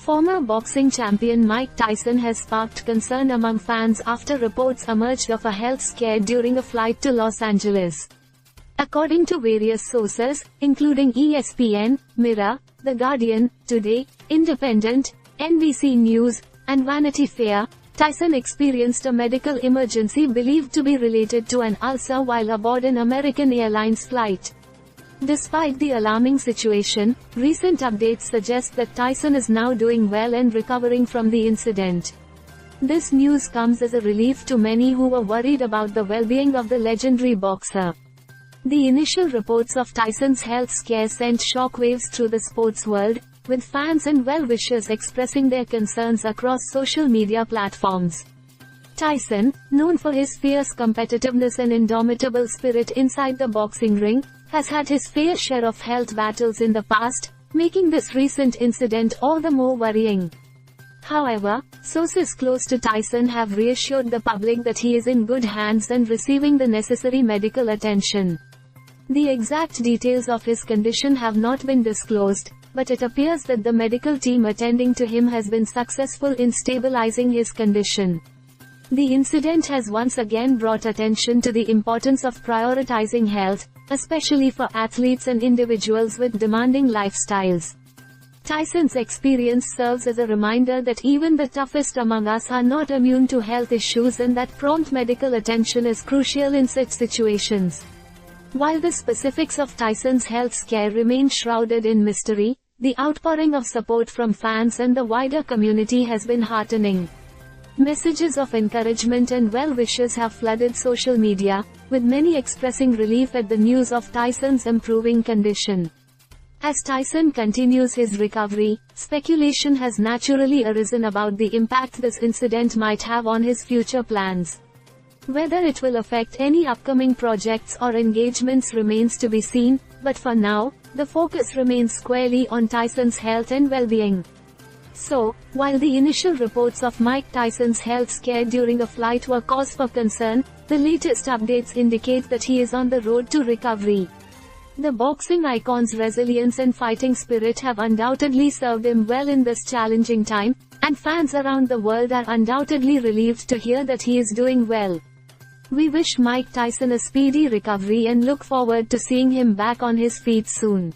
Former boxing champion Mike Tyson has sparked concern among fans after reports emerged of a health scare during a flight to Los Angeles. According to various sources, including ESPN, Mirror, The Guardian, Today, Independent, NBC News, and Vanity Fair, Tyson experienced a medical emergency believed to be related to an ulcer while aboard an American Airlines flight. Despite the alarming situation, recent updates suggest that Tyson is now doing well and recovering from the incident. This news comes as a relief to many who were worried about the well-being of the legendary boxer. The initial reports of Tyson's health scare sent shockwaves through the sports world, with fans and well-wishers expressing their concerns across social media platforms. Tyson, known for his fierce competitiveness and indomitable spirit inside the boxing ring, has had his fair share of health battles in the past, making this recent incident all the more worrying. However, sources close to Tyson have reassured the public that he is in good hands and receiving the necessary medical attention. The exact details of his condition have not been disclosed, but it appears that the medical team attending to him has been successful in stabilizing his condition. The incident has once again brought attention to the importance of prioritizing health, especially for athletes and individuals with demanding lifestyles. Tyson's experience serves as a reminder that even the toughest among us are not immune to health issues and that prompt medical attention is crucial in such situations. While the specifics of Tyson's health scare remain shrouded in mystery, the outpouring of support from fans and the wider community has been heartening. Messages of encouragement and well wishes have flooded social media, with many expressing relief at the news of Tyson's improving condition. As Tyson continues his recovery, speculation has naturally arisen about the impact this incident might have on his future plans. Whether it will affect any upcoming projects or engagements remains to be seen, but for now, the focus remains squarely on Tyson's health and well-being. So, while the initial reports of Mike Tyson's health scare during a flight were cause for concern, the latest updates indicate that he is on the road to recovery. The boxing icon's resilience and fighting spirit have undoubtedly served him well in this challenging time, and fans around the world are undoubtedly relieved to hear that he is doing well. We wish Mike Tyson a speedy recovery and look forward to seeing him back on his feet soon.